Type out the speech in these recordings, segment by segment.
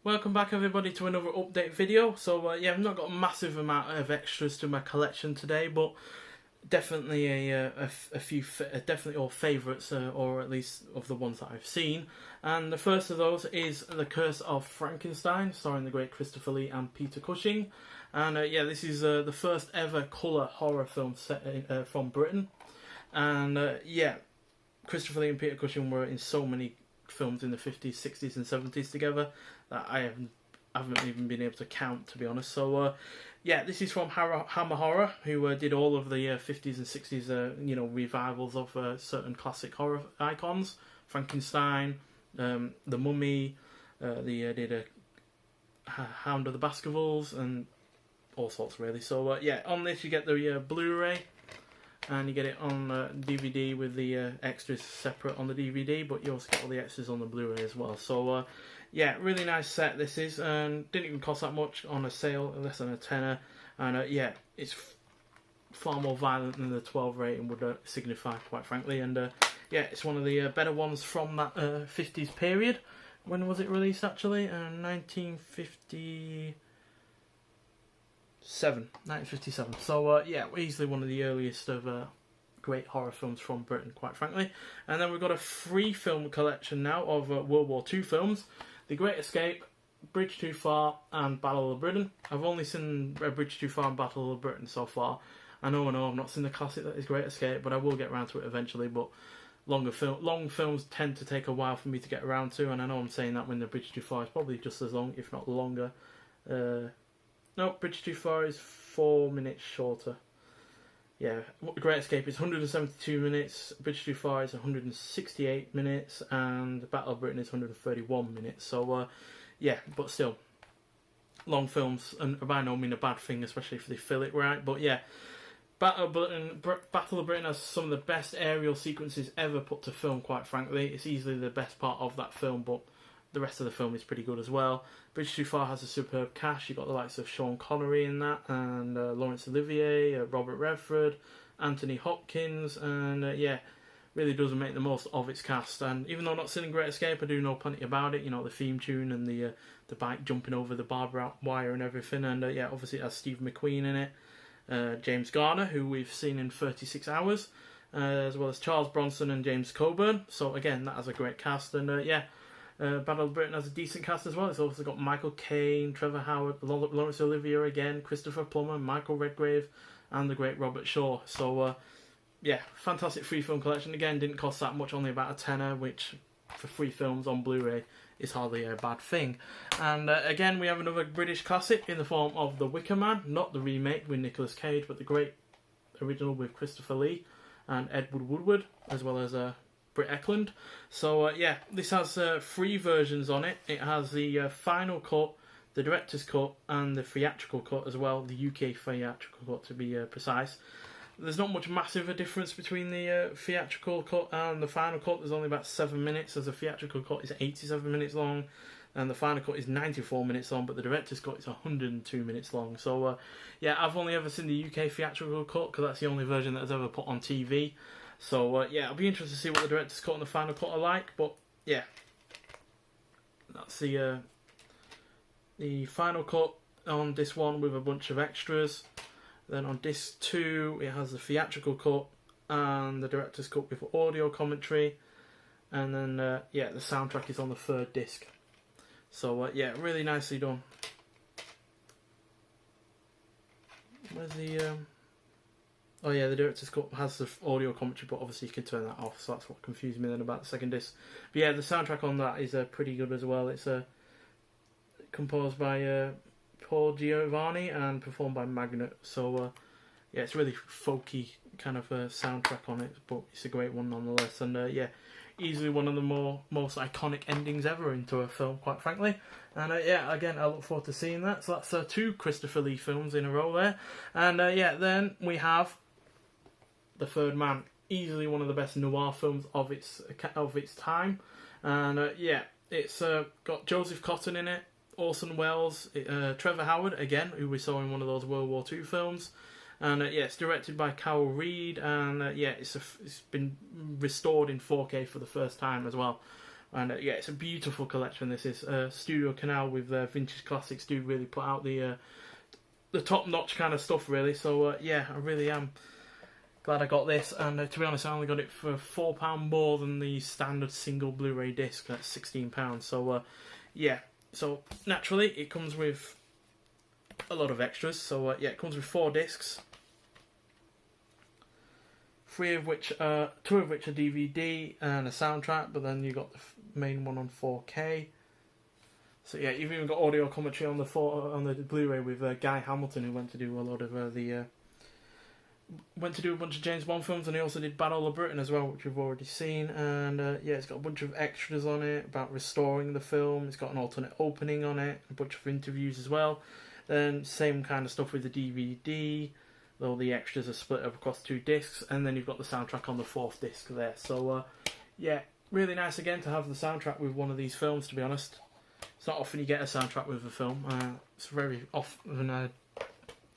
Welcome back everybody to another update video. So yeah, I've not got a massive amount of extras to my collection today, but definitely a few, definitely all favourites, or at least of the ones that I've seen. And the first of those is The Curse of Frankenstein, starring the great Christopher Lee and Peter Cushing. And yeah, this is the first ever colour horror film set from Britain. And yeah, Christopher Lee and Peter Cushing were in so many films in the 50s, 60s and 70s together that I haven't even been able to count, to be honest. So yeah, this is from Hammer Horror, who did all of the 50s and 60s revivals of certain classic horror icons. Frankenstein, The Mummy, they did a Hound of the Baskervilles and all sorts really. So yeah, on this you get the Blu-ray, and you get it on DVD with the extras separate on the DVD, but you also get all the extras on the Blu-ray as well. So yeah, really nice set this is, and didn't even cost that much on a sale, less than a tenner. And yeah, it's far more violent than the 12 rating would signify, quite frankly. And yeah, it's one of the better ones from that 50s period. When was it released actually? 1957. So yeah, easily one of the earliest of great horror films from Britain, quite frankly. And then we've got a free film collection now of World War II films: The Great Escape, Bridge Too Far, and Battle of Britain. I've only seen Bridge Too Far and Battle of Britain so far. I know I've not seen the classic that is Great Escape, but I will get around to it eventually. But long films tend to take a while for me to get around to, and I know I'm saying that when the Bridge Too Far is probably just as long, if not longer. No, Bridge Too Far is 4 minutes shorter. Yeah, Great Escape is 172 minutes, Bridge Too Far is 168 minutes, and Battle of Britain is 131 minutes. So, yeah, but still, long films, and by no means a bad thing, especially if they fill it right. But yeah, Battle of Britain has some of the best aerial sequences ever put to film, quite frankly. It's easily the best part of that film, but the rest of the film is pretty good as well. Bridge Too Far has a superb cast. You've got the likes of Sean Connery in that, and Laurence Olivier, Robert Redford, Anthony Hopkins, and yeah, really does make the most of its cast. And even though I'm not seen Great Escape, I do know plenty about it. You know, the theme tune and the bike jumping over the barbed wire and everything. And yeah, obviously it has Steve McQueen in it, James Garner, who we've seen in 36 Hours, as well as Charles Bronson and James Coburn. So again, that has a great cast. And yeah, Battle of Britain has a decent cast as well. It's also got Michael Caine, Trevor Howard, Laurence Olivier again, Christopher Plummer, Michael Redgrave, and the great Robert Shaw. So yeah, fantastic free film collection. Again, didn't cost that much, only about a tenner, which for free films on Blu-ray is hardly a bad thing. And again, we have another British classic in the form of The Wicker Man, not the remake with Nicolas Cage, but the great original with Christopher Lee and Edward Woodward, as well as Britt Ekland. So yeah, this has 3 versions on it. It has the final cut, the director's cut, and the theatrical cut as well, the UK theatrical cut to be precise. There's not much massive a difference between the theatrical cut and the final cut. There's only about 7 minutes, as the theatrical cut is 87 minutes long, and the final cut is 94 minutes long, but the director's cut is 102 minutes long. So yeah, I've only ever seen the UK theatrical cut, because that's the only version that was ever put on TV. So yeah, I'll be interested to see what the director's cut and the final cut are like. But yeah, that's the final cut on disc 1 with a bunch of extras. Then on disc 2 it has the theatrical cut and the director's cut with audio commentary. And then yeah, the soundtrack is on the 3rd disc. So yeah, really nicely done. Where's the oh yeah, the director's cut has the audio commentary, but obviously you can turn that off, so that's what confused me then about the 2nd disc. But yeah, the soundtrack on that is pretty good as well. It's composed by Paul Giovanni and performed by Magnet. So yeah, it's really folky kind of soundtrack on it, but it's a great one nonetheless. And yeah, easily one of the most iconic endings ever into a film, quite frankly. And yeah, again, I look forward to seeing that. So that's 2 Christopher Lee films in a row there. And yeah, then we have The Third Man, easily one of the best noir films of its time. And yeah, it's got Joseph Cotton in it, Orson Welles, Trevor Howard again, who we saw in one of those World War II films. And yeah, it's directed by Carol Reed, and yeah, it's been restored in 4K for the first time as well. And yeah, it's a beautiful collection. This is Studio Canal with Vintage Classics do really put out the top-notch kind of stuff, really. So yeah, I really am glad I got this. And to be honest, I only got it for £4 more than the standard single Blu-ray disc. That's £16. So yeah, so naturally it comes with a lot of extras. So yeah, it comes with 4 discs. 2 of which are DVD and a soundtrack, but then you got the main one on 4K. So yeah, you've even got audio commentary on the Blu-ray with Guy Hamilton, who went to do a lot of went to do a bunch of James Bond films, and he also did Battle of Britain as well, which we've already seen. And yeah, it's got a bunch of extras on it about restoring the film. It's got an alternate opening on it, a bunch of interviews as well. Then same kind of stuff with the DVD. Though the extras are split up across 2 discs, and then you've got the soundtrack on the 4th disc there. So yeah, really nice again to have the soundtrack with one of these films, to be honest. It's not often you get a soundtrack with a film. It's very often I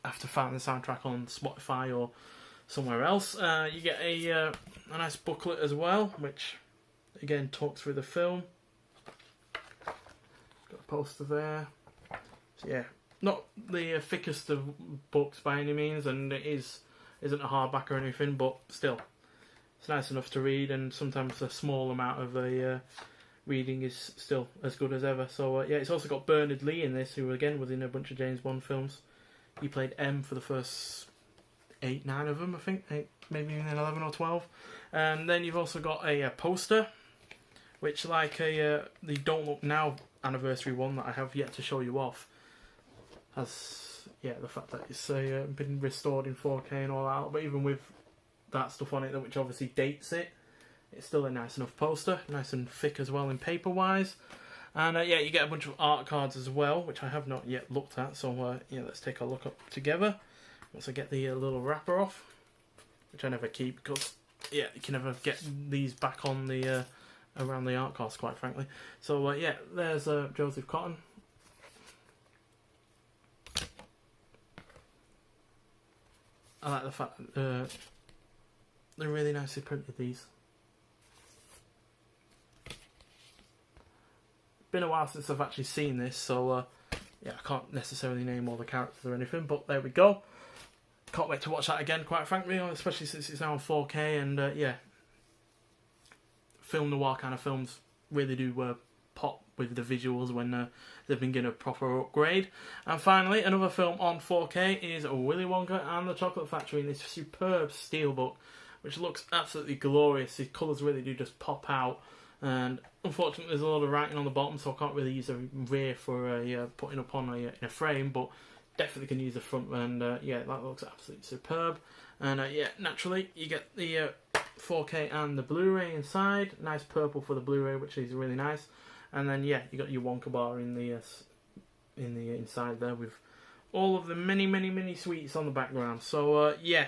have to find the soundtrack on Spotify or somewhere else. You get a nice booklet as well, which again talks through the film. Got a poster there. So yeah, not the thickest of books by any means, and it isn't a hardback or anything, but still, it's nice enough to read, and sometimes a small amount of reading is still as good as ever. So yeah, it's also got Bernard Lee in this, who again was in a bunch of James Bond films. He played M for the first 8, 9 of them, I think, 8, maybe even 11 or 12. And then you've also got a poster, which like the Don't Look Now anniversary one that I have yet to show you off, has, yeah, the fact that it's been restored in 4K and all that, but even with that stuff on it, which obviously dates it, it's still a nice enough poster, nice and thick as well in paper wise. And yeah, you get a bunch of art cards as well, which I have not yet looked at, so yeah, let's take a look up together once I get the little wrapper off, which I never keep because yeah, you can never get these back on the around the art cards, quite frankly. So yeah, there's Joseph Cotton. I like the fact that they're really nicely printed, these. Been a while since I've actually seen this, so yeah, I can't necessarily name all the characters or anything, but there we go. Can't wait to watch that again, quite frankly, especially since it's now on 4K, and yeah, film noir kind of films really do pop with the visuals when they've been given a proper upgrade. And finally, another film on 4K is Willy Wonka and the Chocolate Factory in this superb steelbook, which looks absolutely glorious. The colours really do just pop out, and unfortunately there's a lot of writing on the bottom, so I can't really use a rear for putting up on in a frame, but definitely can use the front, and yeah, that looks absolutely superb. And yeah, naturally you get the 4K and the Blu-ray inside, nice purple for the Blu-ray, which is really nice. And then yeah, you got your Wonka bar in the inside there with all of the many sweets on the background. So yeah,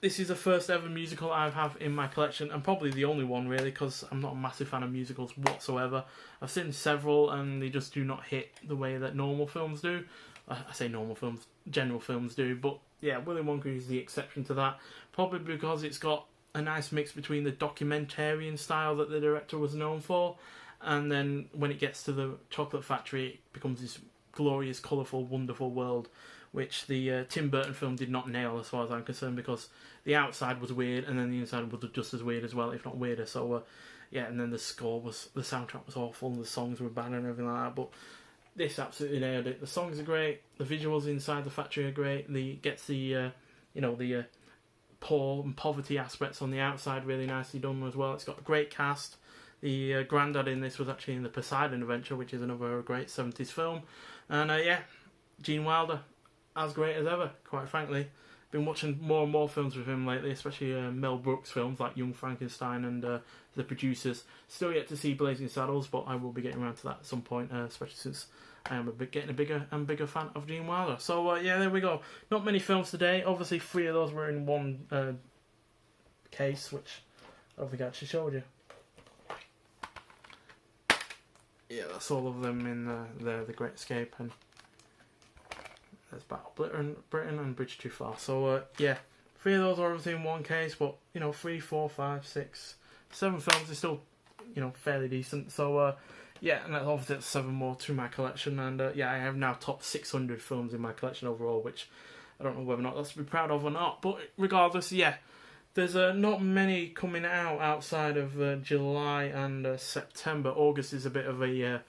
this is the first ever musical I have in my collection, and probably the only one really, because I'm not a massive fan of musicals whatsoever. I've seen several and they just do not hit the way that normal films do. I say normal films, general films do, but yeah, Willy Wonka is the exception to that, probably because it's got a nice mix between the documentarian style that the director was known for, and then when it gets to the Chocolate Factory, it becomes this glorious, colourful, wonderful world, which the Tim Burton film did not nail as far as I'm concerned, because the outside was weird and then the inside was just as weird as well, if not weirder. So yeah, and then the soundtrack was awful and the songs were bad and everything like that, but this absolutely nailed it. The songs are great, the visuals inside the factory are great, gets the you know, the poor and poverty aspects on the outside really nicely done as well. It's got a great cast. The granddad in this was actually in the Poseidon Adventure, which is another great 70s film. And yeah, Gene Wilder, as great as ever, quite frankly. Been watching more and more films with him lately, especially Mel Brooks films like Young Frankenstein and The Producers. Still yet to see Blazing Saddles, but I will be getting around to that at some point, especially since I am getting a bigger and bigger fan of Gene Wilder. So yeah, there we go. Not many films today. Obviously 3 of those were in one case, which I don't think I actually showed you. Yeah, that's all of them in The Great Escape, and there's Battle Britain and Bridge Too Far. So yeah, 3 of those are obviously in one case, but you know, 3, 4, 5, 6, 7 films is still you know, fairly decent. So yeah, and that's obviously 7 more to my collection, and yeah, I have now topped 600 films in my collection overall, which I don't know whether or not that's to be proud of or not, but regardless, yeah, there's not many coming out outside of July and September. August is a bit of a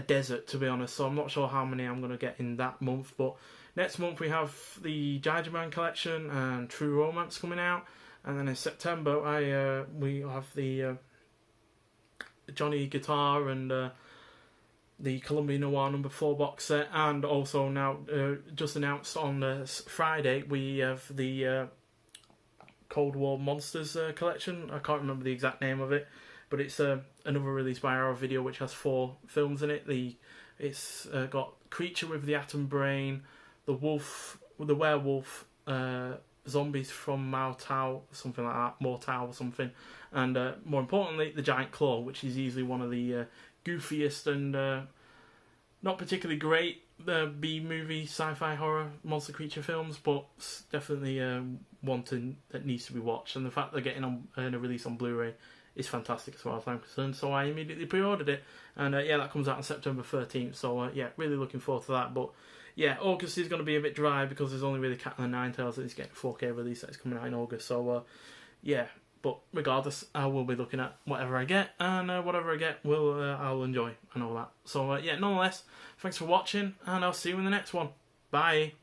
desert, to be honest, so I'm not sure how many I'm going to get in that month, but next month we have the Judgment collection and True Romance coming out, and then in September we have the Johnny Guitar and the Columbia Noir #4 box set, and also now just announced on Friday we have the Cold War Monsters collection. I can't remember the exact name of it, but it's another release by Arrow Video which has 4 films in it. It's got Creature with the Atom Brain, the Wolf, the Werewolf, Zombies from Maotao, something like that, Mortao or something, and more importantly, the Giant Claw, which is easily one of the goofiest and not particularly great B-movie sci-fi horror monster creature films, but definitely one that needs to be watched. And the fact they're getting a release on Blu-ray is fantastic as far as I'm concerned. So I immediately pre-ordered it, and yeah, that comes out on September 13th. So yeah, really looking forward to that. But yeah, August is going to be a bit dry because there's only really Cat and the Nine Tails that is getting 4K release that is coming out in August. So yeah, but regardless, I will be looking at whatever I get, and whatever I get I'll enjoy and all that. So yeah, nonetheless, thanks for watching, and I'll see you in the next one. Bye.